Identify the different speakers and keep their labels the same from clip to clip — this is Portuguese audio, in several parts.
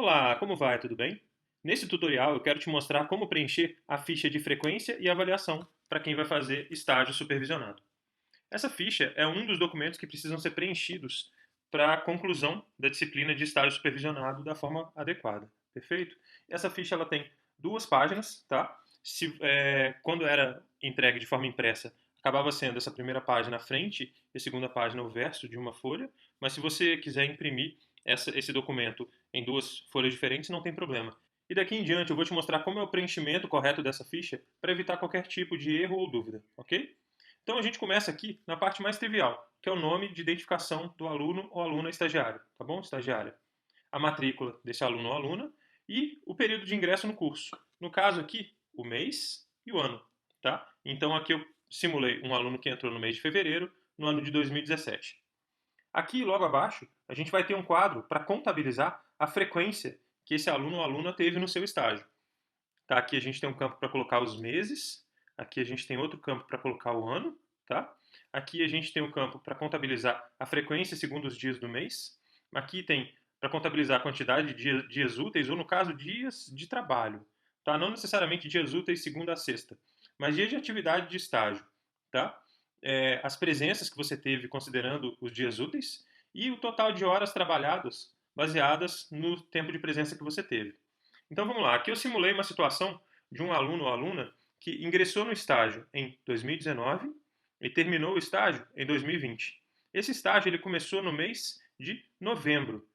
Speaker 1: Olá, como vai? Tudo bem? Nesse tutorial eu quero te mostrar como preencher a ficha de frequência e avaliação para quem vai fazer estágio supervisionado. Essa ficha é um dos documentos que precisam ser preenchidos para a conclusão da disciplina de estágio supervisionado da forma adequada, perfeito? Essa ficha ela tem duas páginas, tá? Quando era entregue de forma impressa, acabava sendo essa primeira página a frente e a segunda página o verso de uma folha, mas se você quiser imprimir esse documento em duas folhas diferentes, não tem problema. E daqui em diante eu vou te mostrar como é o preenchimento correto dessa ficha para evitar qualquer tipo de erro ou dúvida, ok? Então a gente começa aqui na parte mais trivial, que é o nome de identificação do aluno ou aluna estagiário, tá bom? Estagiária. A matrícula desse aluno ou aluna e o período de ingresso no curso. No caso aqui, o mês e o ano, tá? Então aqui eu simulei um aluno que entrou no mês de fevereiro, no ano de 2017. Aqui, logo abaixo, a gente vai ter um quadro para contabilizar a frequência que esse aluno ou aluna teve no seu estágio. Tá? Aqui a gente tem um campo para colocar os meses, aqui a gente tem outro campo para colocar o ano, tá? Aqui a gente tem um campo para contabilizar a frequência segundo os dias do mês. Aqui tem para contabilizar a quantidade de dias úteis, ou no caso, dias de trabalho. Tá? Não necessariamente dias úteis segunda a sexta, mas dias de atividade de estágio. Tá? As presenças que você teve considerando os dias úteis e o total de horas trabalhadas baseadas no tempo de presença que você teve. Então vamos lá, aqui eu simulei uma situação de um aluno ou aluna que ingressou no estágio em 2019 e terminou o estágio em 2020. Esse estágio ele começou no mês de novembro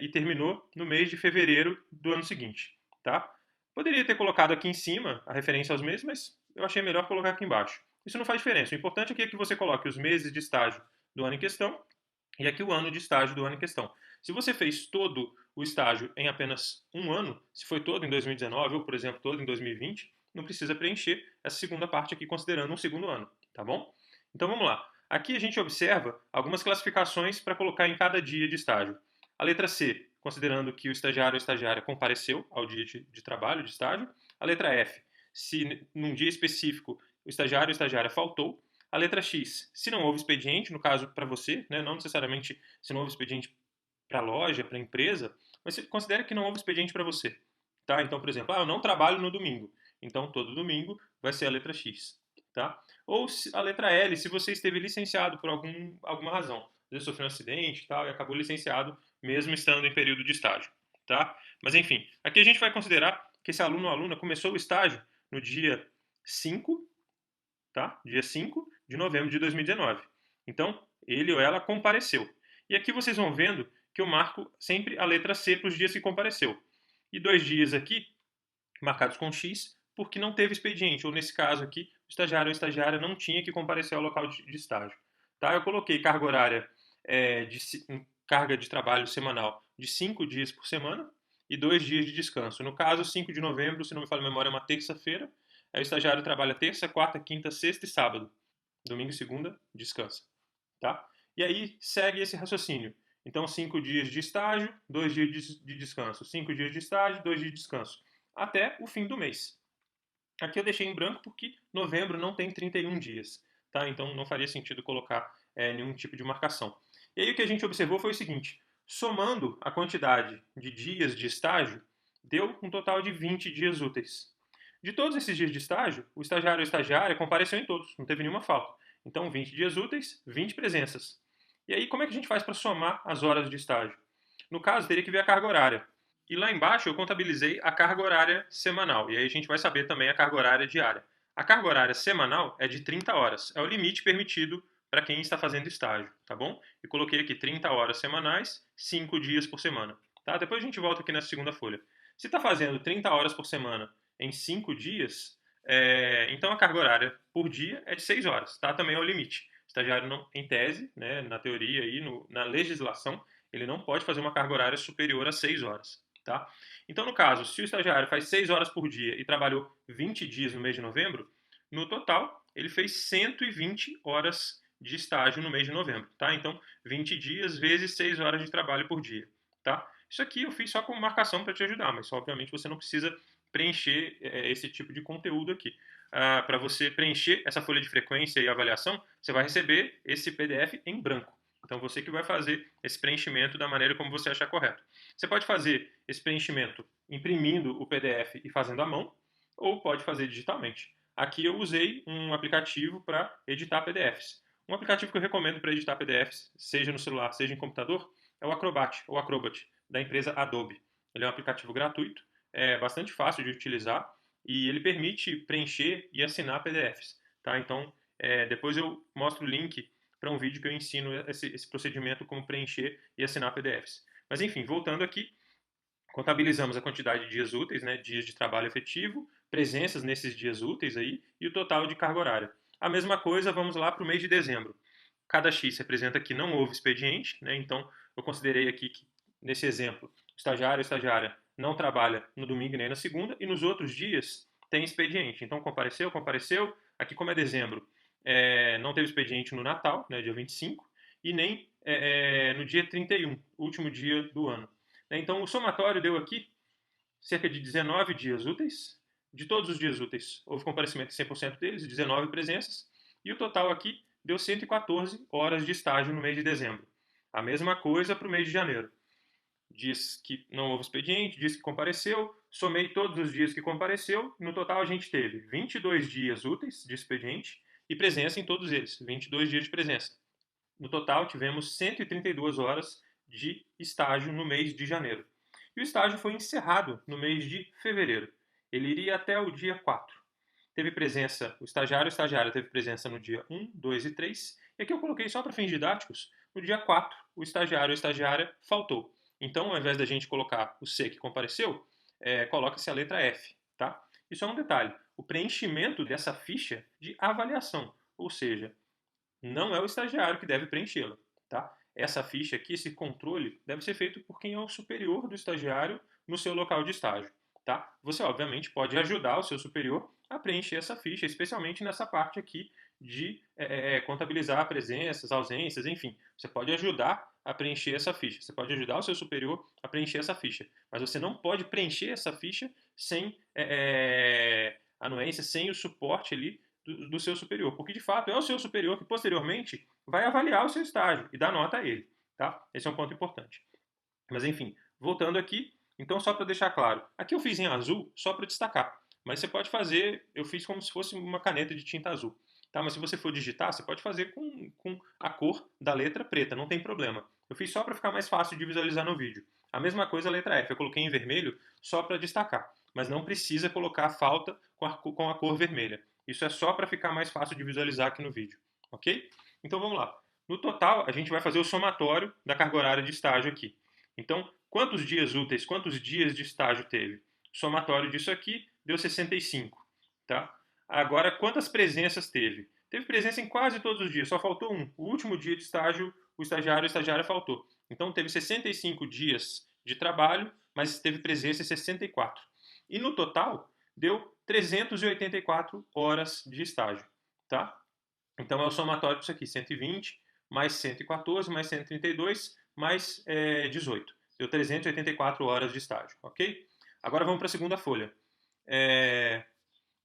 Speaker 1: e terminou no mês de fevereiro do ano seguinte. Tá? Poderia ter colocado aqui em cima a referência aos meses, mas eu achei melhor colocar aqui embaixo. Isso não faz diferença. O importante aqui é que você coloque os meses de estágio do ano em questão e aqui o ano de estágio do ano em questão. Se você fez todo o estágio em apenas um ano, se foi todo em 2019 ou, por exemplo, todo em 2020, não precisa preencher essa segunda parte aqui considerando um segundo ano, tá bom? Então vamos lá. Aqui a gente observa algumas classificações para colocar em cada dia de estágio. A letra C, considerando que o estagiário ou estagiária compareceu ao dia de trabalho, de estágio. A letra F, se num dia específico o estagiário ou estagiária faltou. A letra X, se não houve expediente, no caso para você, né, não necessariamente se não houve expediente para a loja, para a empresa, mas você considera que não houve expediente para você. Tá? Então, por exemplo, eu não trabalho no domingo. Então, todo domingo vai ser a letra X. Tá? Ou a letra L, se você esteve licenciado por alguma razão. Às vezes sofreu um acidente e tal, e acabou licenciado mesmo estando em período de estágio. Tá? Mas, enfim, aqui a gente vai considerar que esse aluno ou aluna começou o estágio no dia 5, tá? Dia 5 de novembro de 2019. Então, ele ou ela compareceu. E aqui vocês vão vendo que eu marco sempre a letra C para os dias que compareceu. E 2 dias aqui, marcados com X, porque não teve expediente, ou nesse caso aqui, o estagiário ou estagiária não tinha que comparecer ao local de estágio. Tá? Eu coloquei carga horária carga de trabalho semanal de 5 dias por semana e 2 dias de descanso. No caso, 5 de novembro, se não me falha a memória, é uma terça-feira. Aí o estagiário trabalha terça, quarta, quinta, sexta e sábado. Domingo e segunda, descansa. Tá? E aí segue esse raciocínio. Então, 5 dias de estágio, 2 dias de descanso. 5 dias de estágio, 2 dias de descanso. Até o fim do mês. Aqui eu deixei em branco porque novembro não tem 31 dias. Tá? Então, não faria sentido colocar nenhum tipo de marcação. E aí o que a gente observou foi o seguinte. Somando a quantidade de dias de estágio, deu um total de 20 dias úteis. De todos esses dias de estágio, o estagiário ou estagiária compareceu em todos, não teve nenhuma falta. Então, 20 dias úteis, 20 presenças. E aí, como é que a gente faz para somar as horas de estágio? No caso, teria que ver a carga horária. E lá embaixo eu contabilizei a carga horária semanal. E aí a gente vai saber também a carga horária diária. A carga horária semanal é de 30 horas. É o limite permitido para quem está fazendo estágio, tá bom? E coloquei aqui 30 horas semanais, 5 dias por semana. Tá? Depois a gente volta aqui nessa segunda folha. Se está fazendo 30 horas por semana em 5 dias, então a carga horária por dia é de 6 horas, tá? Também é o limite. O estagiário, não, em tese, né, na teoria e na legislação, ele não pode fazer uma carga horária superior a 6 horas. Tá? Então, no caso, se o estagiário faz 6 horas por dia e trabalhou 20 dias no mês de novembro, no total, ele fez 120 horas de estágio no mês de novembro. Tá? Então, 20 dias vezes 6 horas de trabalho por dia. Tá? Isso aqui eu fiz só como marcação para te ajudar, mas obviamente você não precisa preencher esse tipo de conteúdo aqui. Para você preencher essa folha de frequência e avaliação, você vai receber esse PDF em branco. Então, você que vai fazer esse preenchimento da maneira como você achar correto. Você pode fazer esse preenchimento imprimindo o PDF e fazendo à mão, ou pode fazer digitalmente. Aqui eu usei um aplicativo para editar PDFs. Um aplicativo que eu recomendo para editar PDFs, seja no celular, seja em computador, é o Acrobat, ou Acrobat, da empresa Adobe. Ele é um aplicativo gratuito, é bastante fácil de utilizar e ele permite preencher e assinar PDFs. Tá? Então, depois eu mostro o link para um vídeo que eu ensino esse procedimento como preencher e assinar PDFs. Mas enfim, voltando aqui, contabilizamos a quantidade de dias úteis, né, dias de trabalho efetivo, presenças nesses dias úteis aí e o total de carga horária. A mesma coisa, vamos lá para o mês de dezembro. Cada X representa que não houve expediente, né, então eu considerei aqui que, nesse exemplo, o estagiário ou estagiária não trabalha no domingo nem na segunda e nos outros dias tem expediente. Então compareceu, compareceu. Aqui como é dezembro, não teve expediente no Natal, né, dia 25, e nem no dia 31, último dia do ano. Então, o somatório deu aqui cerca de 19 dias úteis. De todos os dias úteis, houve comparecimento de 100% deles, 19 presenças. E o total aqui deu 114 horas de estágio no mês de dezembro. A mesma coisa para o mês de janeiro. Diz que não houve expediente, diz que compareceu, somei todos os dias que compareceu, no total a gente teve 22 dias úteis de expediente e presença em todos eles, 22 dias de presença. No total, tivemos 132 horas de estágio no mês de janeiro. E o estágio foi encerrado no mês de fevereiro. Ele iria até o dia 4. Teve presença, o estagiário teve presença no dia 1, 2 e 3. E aqui eu coloquei só para fins didáticos, no dia 4, o estagiário ou estagiária faltou. Então, ao invés da gente colocar o C que compareceu, coloca-se a letra F. Tá? Isso é um detalhe. O preenchimento dessa ficha de avaliação, ou seja, não é o estagiário que deve preenchê-la. Tá? Essa ficha aqui, esse controle, deve ser feito por quem é o superior do estagiário no seu local de estágio. Tá? Você, obviamente, pode ajudar o seu superior a preencher essa ficha, especialmente nessa parte aqui de contabilizar presenças, ausências, enfim. Você pode ajudar a preencher essa ficha. Você pode ajudar o seu superior a preencher essa ficha. Mas você não pode preencher essa ficha sem anuência, sem o suporte ali do seu superior, porque de fato é o seu superior que posteriormente vai avaliar o seu estágio e dar nota a ele, tá? Esse é um ponto importante. Mas enfim, voltando aqui, então só para deixar claro, aqui eu fiz em azul só para destacar, mas você pode fazer, eu fiz como se fosse uma caneta de tinta azul, tá? Mas se você for digitar, você pode fazer com a cor da letra preta, não tem problema. Eu fiz só para ficar mais fácil de visualizar no vídeo. A mesma coisa a letra F, eu coloquei em vermelho só para destacar, mas não precisa colocar a falta com a cor vermelha. Isso é só para ficar mais fácil de visualizar aqui no vídeo, ok? Então vamos lá. No total, a gente vai fazer o somatório da carga horária de estágio aqui. Então, quantos dias úteis, quantos dias de estágio teve? O somatório disso aqui deu 65. Tá? Agora, quantas presenças teve? Teve presença em quase todos os dias, só faltou um. O último dia de estágio, o estagiário ou estagiária faltou. Então, teve 65 dias de trabalho, mas teve presença em 64. E no total, deu 384 horas de estágio. Tá? Então, é o somatório disso aqui, 120 mais 114 mais 132 mais 18. Deu 384 horas de estágio, ok? Agora vamos para a segunda folha.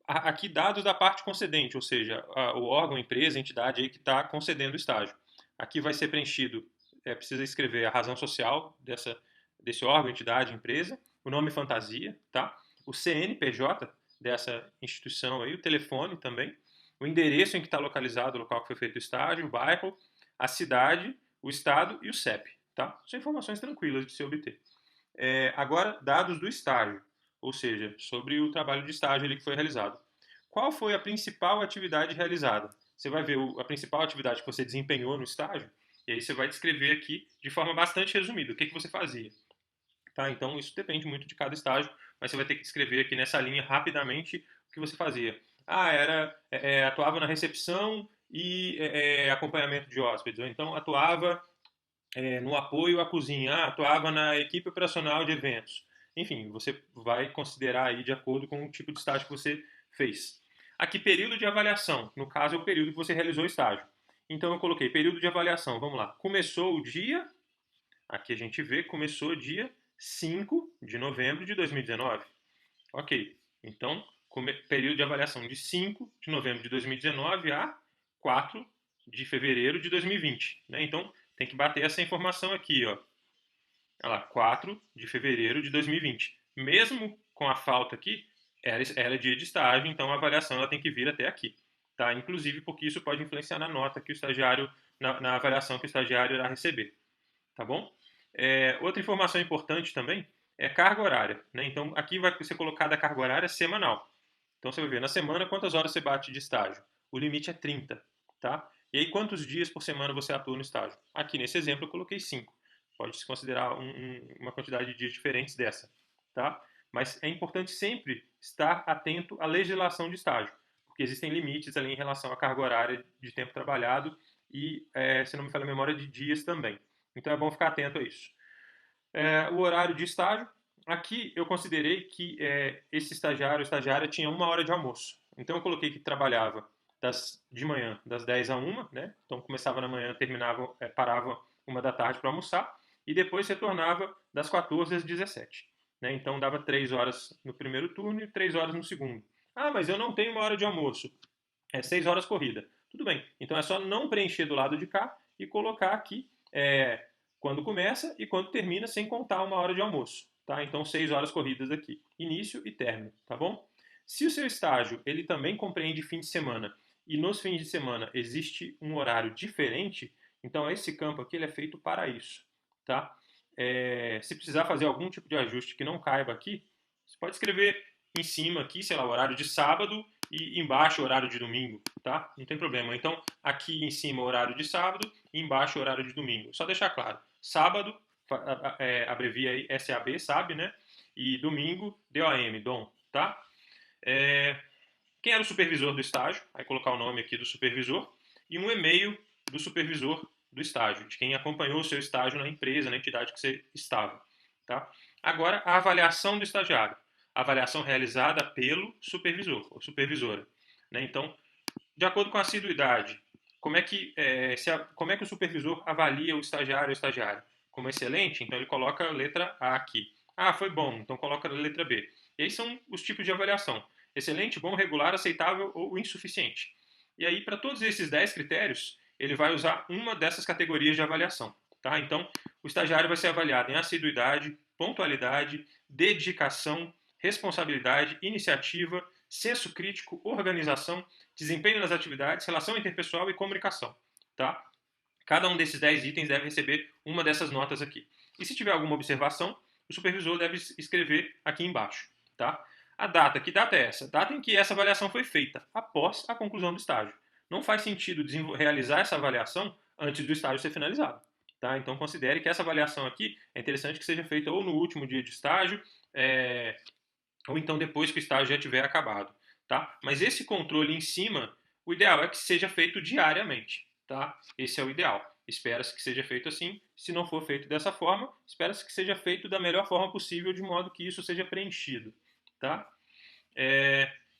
Speaker 1: Aqui dados da parte concedente, ou seja, o órgão, empresa, entidade aí que está concedendo o estágio. Aqui vai ser preenchido, precisa escrever a razão social desse órgão, entidade, empresa, o nome fantasia, tá? O CNPJ dessa instituição aí, o telefone também, o endereço em que está localizado o local que foi feito o estágio, o bairro, a cidade, o estado e o CEP, tá? São informações tranquilas de se obter. Agora, dados do estágio, ou seja, sobre o trabalho de estágio ali que foi realizado. Qual foi a principal atividade realizada? Você vai ver a principal atividade que você desempenhou no estágio, e aí você vai descrever aqui de forma bastante resumida o que você fazia. Tá? Então, isso depende muito de cada estágio, mas você vai ter que descrever aqui nessa linha rapidamente o que você fazia. Atuava na recepção e acompanhamento de hóspedes, ou então atuava no apoio à cozinha, atuava na equipe operacional de eventos. Enfim, você vai considerar aí de acordo com o tipo de estágio que você fez. Aqui, período de avaliação. No caso, é o período que você realizou o estágio. Então, eu coloquei período de avaliação. Vamos lá. Começou o dia, aqui a gente vê, começou dia 5 de novembro de 2019. Ok. Então, período de avaliação de 5 de novembro de 2019 a 4 de fevereiro de 2020. Né? Então, tem que bater essa informação aqui, ó. Olha lá, 4 de fevereiro de 2020. Mesmo com a falta aqui, ela é dia de estágio, então a avaliação ela tem que vir até aqui. Tá? Inclusive porque isso pode influenciar na nota que o estagiário, na avaliação que o estagiário irá receber. Tá bom? Outra informação importante também é carga horária. Né? Então aqui vai ser colocada a carga horária semanal. Então você vai ver, na semana, quantas horas você bate de estágio? O limite é 30. Tá? E aí, quantos dias por semana você atua no estágio? Aqui nesse exemplo eu coloquei 5. Pode-se considerar uma quantidade de dias diferentes dessa. Tá? Mas é importante sempre estar atento à legislação de estágio, porque existem limites ali em relação à carga horária de tempo trabalhado e, se não me falha a memória, de dias também. Então é bom ficar atento a isso. O horário de estágio, aqui eu considerei que esse estagiário ou estagiária tinha 1 hora de almoço. Então eu coloquei que trabalhava de manhã, das 10 a 1, né? Então começava na manhã, parava 1 da tarde para almoçar, e depois retornava das 14 às 17. Né? Então dava 3 horas no primeiro turno e 3 horas no segundo. Ah, mas eu não tenho 1 hora de almoço. 6 horas corrida. Tudo bem. Então é só não preencher do lado de cá e colocar aqui quando começa e quando termina, sem contar 1 hora de almoço. Tá? Então 6 horas corridas aqui. Início e término, tá bom? Se o seu estágio ele também compreende fim de semana e nos fins de semana existe um horário diferente, então esse campo aqui ele é feito para isso. Tá? Se precisar fazer algum tipo de ajuste que não caiba aqui, você pode escrever em cima aqui, sei lá, o horário de sábado e embaixo o horário de domingo, tá? Não tem problema. Então, aqui em cima o horário de sábado e embaixo o horário de domingo. Só deixar claro. Sábado, abrevia aí SAB, sabe, né? E domingo, DOM, DOM, tá? Quem era o supervisor do estágio? Vai colocar o nome aqui do supervisor e um e-mail do supervisor do estágio, de quem acompanhou o seu estágio na empresa, na entidade que você estava, tá? Agora, a avaliação do estagiário. Avaliação realizada pelo supervisor ou supervisora. Né? Então, de acordo com a assiduidade, como é que o supervisor avalia o estagiário ou estagiária? Como excelente, então ele coloca a letra A aqui. Ah, foi bom, então coloca a letra B. E aí são os tipos de avaliação. Excelente, bom, regular, aceitável ou insuficiente. E aí, para todos esses 10 critérios, ele vai usar uma dessas categorias de avaliação. Tá? Então, o estagiário vai ser avaliado em assiduidade, pontualidade, dedicação, responsabilidade, iniciativa, senso crítico, organização, desempenho nas atividades, relação interpessoal e comunicação. Tá? Cada um desses 10 itens deve receber uma dessas notas aqui. E se tiver alguma observação, o supervisor deve escrever aqui embaixo. Tá? A data, que data é essa? Data em que essa avaliação foi feita, após a conclusão do estágio. Não faz sentido realizar essa avaliação antes do estágio ser finalizado. Tá? Então considere que essa avaliação aqui é interessante que seja feita ou no último dia de estágio, ou então depois que o estágio já tiver acabado. Tá? Mas esse controle em cima, o ideal é que seja feito diariamente. Tá? Esse é o ideal. Espera-se que seja feito assim. Se não for feito dessa forma, espera-se que seja feito da melhor forma possível, de modo que isso seja preenchido. Tá?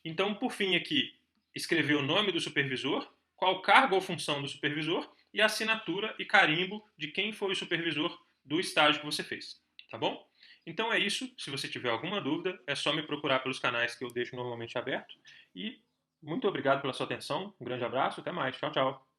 Speaker 1: Então, por fim aqui, escrever o nome do supervisor, qual cargo ou função do supervisor e a assinatura e carimbo de quem foi o supervisor do estágio que você fez. Tá bom? Então é isso. Se você tiver alguma dúvida, é só me procurar pelos canais que eu deixo normalmente aberto. E muito obrigado pela sua atenção. Um grande abraço. Até mais. Tchau, tchau.